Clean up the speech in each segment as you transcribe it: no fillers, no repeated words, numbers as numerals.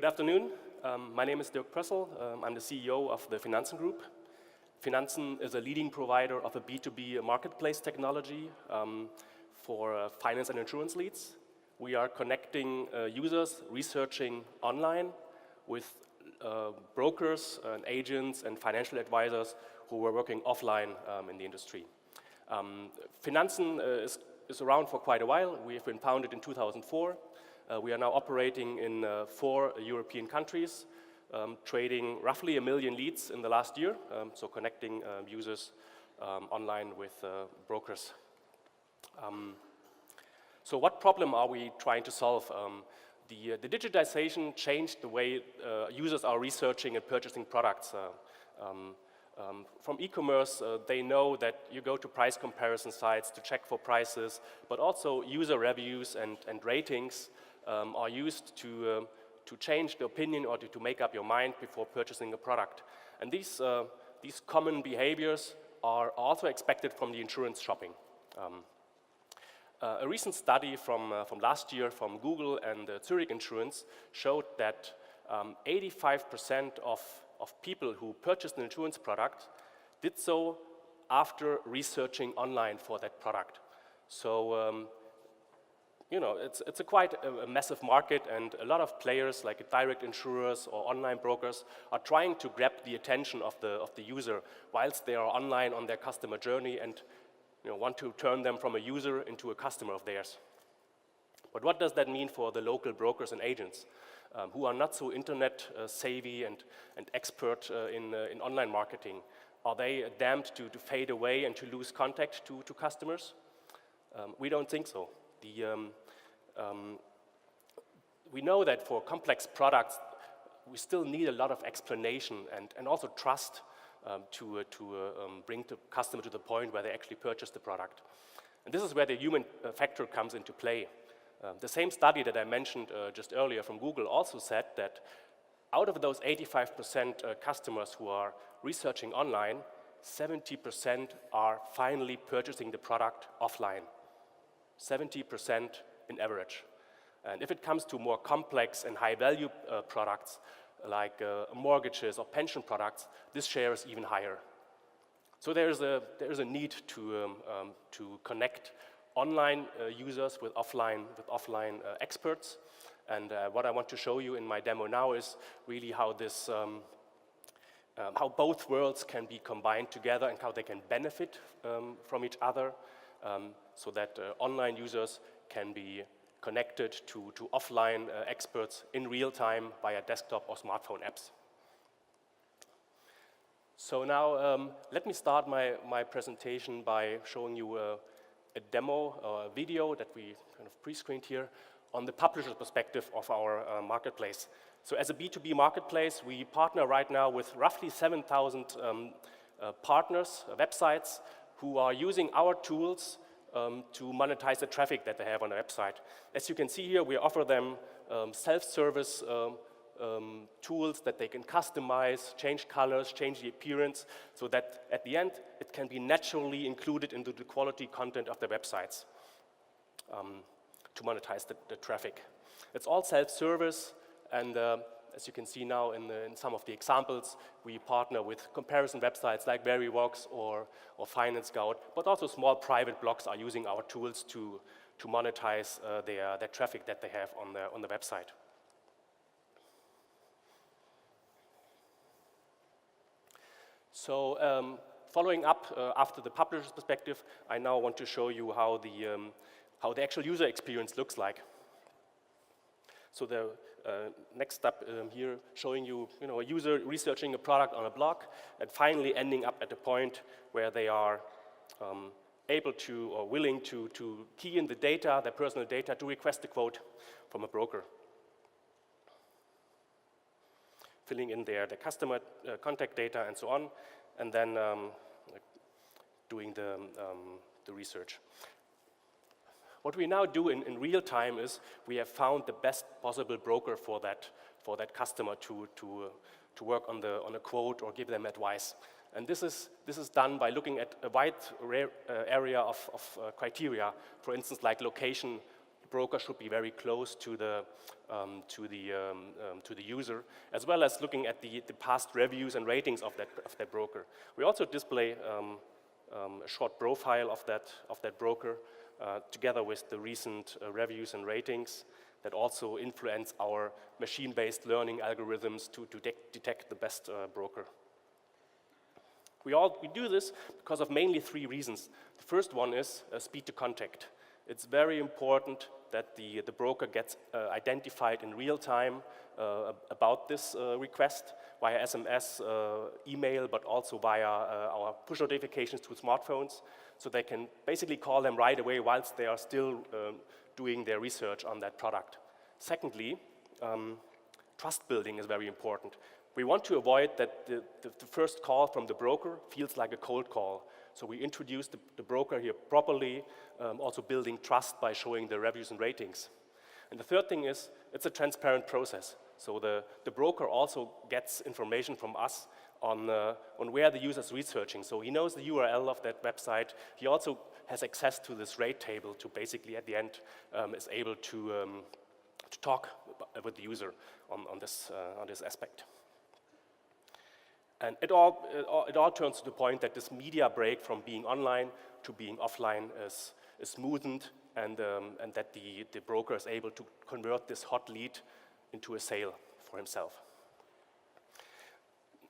Good afternoon. My name is Dirk Prössl. I'm the CEO of the Finanzen Group. Finanzen is a leading provider of a B2B marketplace technology for finance and insurance leads. We are connecting users researching online with brokers and agents and financial advisors who were working offline in the industry. Finanzen is around for quite a while. We have been founded in 2004. We are now operating in 4 European countries, trading roughly 1 million leads in the last year, so connecting users online with brokers. So what problem are we trying to solve? The digitization changed the way users are researching and purchasing products. From e-commerce, they know that you go to price comparison sites to check for prices, but also user reviews and ratings are used to change the opinion or to make up your mind before purchasing a product. And these common behaviors are also expected from the insurance shopping. A recent study from last year from Google and Zurich Insurance showed that 85% of people who purchased an insurance product did so after researching online for that product. So, you know, it's quite a massive market, and a lot of players like direct insurers or online brokers are trying to grab the attention of the user whilst they are online on their customer journey and want to turn them from a user into a customer of theirs. But what does that mean for the local brokers and agents who are not so internet savvy and expert in online marketing? Are they damned to fade away and to lose contact to customers? We don't think so. We know that for complex products, we still need a lot of explanation and also trust to bring the customer to the point where they actually purchase the product. And this is where the human factor comes into play. The same study that I mentioned just earlier from Google also said that out of those 85% customers who are researching online, 70% are finally purchasing the product offline. 70% in average. And if it comes to more complex and high-value products like mortgages or pension products, this share is even higher. So there is a need to connect online users with offline experts. And what I want to show you in my demo now is really how this how both worlds can be combined together and how they can benefit from each other. So that online users can be connected to offline experts in real time via desktop or smartphone apps. So now let me start my presentation by showing you a demo or a video that we kind of pre-screened here on the publisher's perspective of our marketplace. So as a B2B marketplace, we partner right now with roughly 7,000 partners, websites, who are using our tools to monetize the traffic that they have on the website. As you can see here, we offer them self-service tools that they can customize, change colors, change the appearance, so that at the end it can be naturally included into the quality content of the websites to monetize the traffic. It's all self-service, and as you can see now in some of the examples, we partner with comparison websites like Verivox or Finance Scout, but also small private blogs are using our tools to monetize their traffic that they have on the website. So following up after the publisher's perspective, I now want to show you how the actual user experience looks like. So the next step here, showing you, a user researching a product on a blog and finally ending up at a point where they are able to or willing to key in the data, their personal data, to request a quote from a broker. Filling in their customer contact data and so on, and then doing the research. What we now do in real time is we have found the best possible broker for that customer to work on a quote or give them advice. And this is done by looking at a wide area of criteria, for instance, like location, broker should be very close to the user, as well as looking at the past reviews and ratings of that broker. We also display a short profile of that broker together with the recent reviews and ratings that also influence our machine-based learning algorithms to detect the best broker. We do this because of mainly 3 reasons. The first one is speed to contact. It's very important that the broker gets identified in real time about this request via SMS, email, but also via our push notifications to smartphones, so they can basically call them right away whilst they are still doing their research on that product. Secondly, trust building is very important. We want to avoid that the first call from the broker feels like a cold call. So we introduce the broker here properly, also building trust by showing the reviews and ratings. And the third thing is, it's a transparent process. So the broker also gets information from us on where the user is researching. So he knows the URL of that website. He also has access to this rate table to basically at the end is able to talk with the user on this aspect. And it all turns to the point that this media break from being online to being offline is smoothened, and that the broker is able to convert this hot lead into a sale for himself.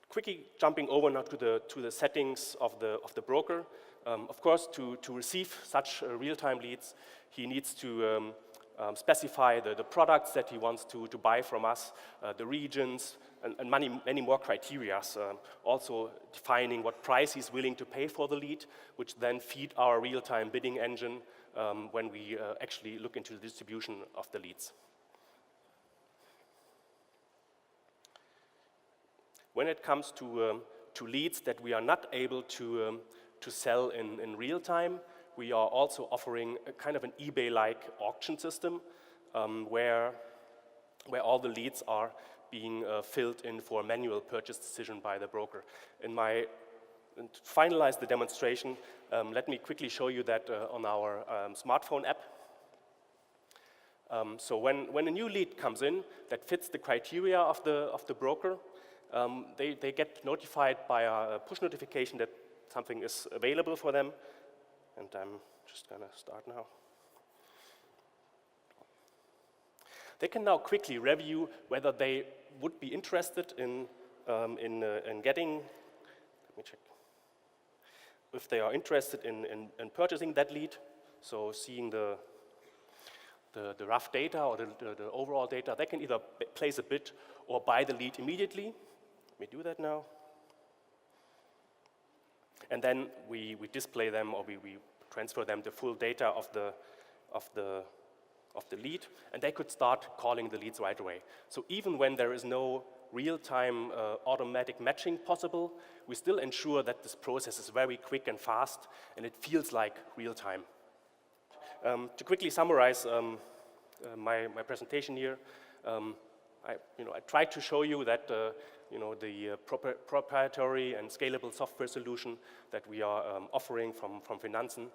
Quickly jumping over now to the settings of the broker. Of course, to receive such real-time leads, he needs to specify the products that he wants to buy from us, the regions, and many more criteria. Also defining what price he's willing to pay for the lead, which then feed our real-time bidding engine when we actually look into the distribution of the leads. When it comes to leads that we are not able to sell in real time, we are also offering a kind of an eBay-like auction system where all the leads are being filled in for a manual purchase decision by the broker. And to finalize the demonstration, let me quickly show you that on our smartphone app. So when a new lead comes in that fits the criteria of the broker, they get notified by a push notification that something is available for them. And I'm just gonna start now. They can now quickly review whether they would be interested in getting, let me check, if they are interested in purchasing that lead. So seeing the rough data or the overall data, they can either place a bid or buy the lead immediately. Let me do that now. And then we display them, or we transfer them the full data of the lead, and they could start calling the leads right away. So even when there is no real-time automatic matching possible, we still ensure that this process is very quick and fast, and it feels like real-time. To quickly summarize my presentation here, I tried to show you that the proprietary and scalable software solution that we are offering from Finanzen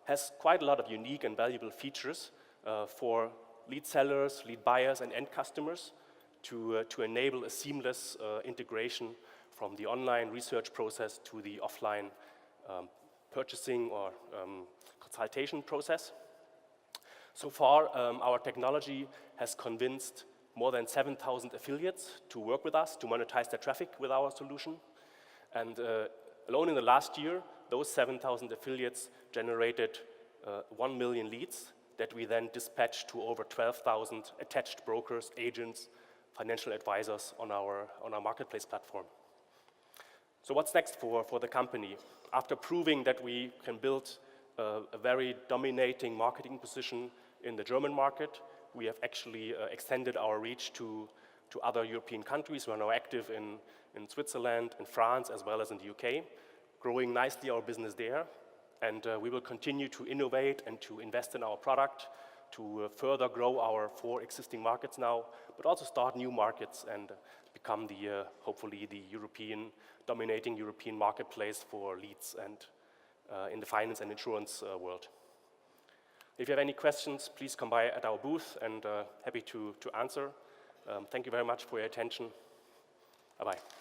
has quite a lot of unique and valuable features for lead sellers, lead buyers, and end customers to enable a seamless integration from the online research process to the offline purchasing or consultation process. So far, our technology has convinced more than 7,000 affiliates to work with us to monetize their traffic with our solution. And alone in the last year, those 7,000 affiliates generated 1 million leads that we then dispatched to over 12,000 attached brokers, agents, financial advisors on our marketplace platform. So what's next for the company? After proving that we can build a very dominating marketing position in the German market, we have actually extended our reach to other European countries. We are now active in Switzerland, in France, as well as in the UK, growing nicely our business there. And we will continue to innovate and to invest in our product to further grow our 4 existing markets now, but also start new markets and become hopefully the dominating European marketplace for leads and in the finance and insurance world. If you have any questions, please come by at our booth, and happy to answer. Thank you very much for your attention. Bye-bye.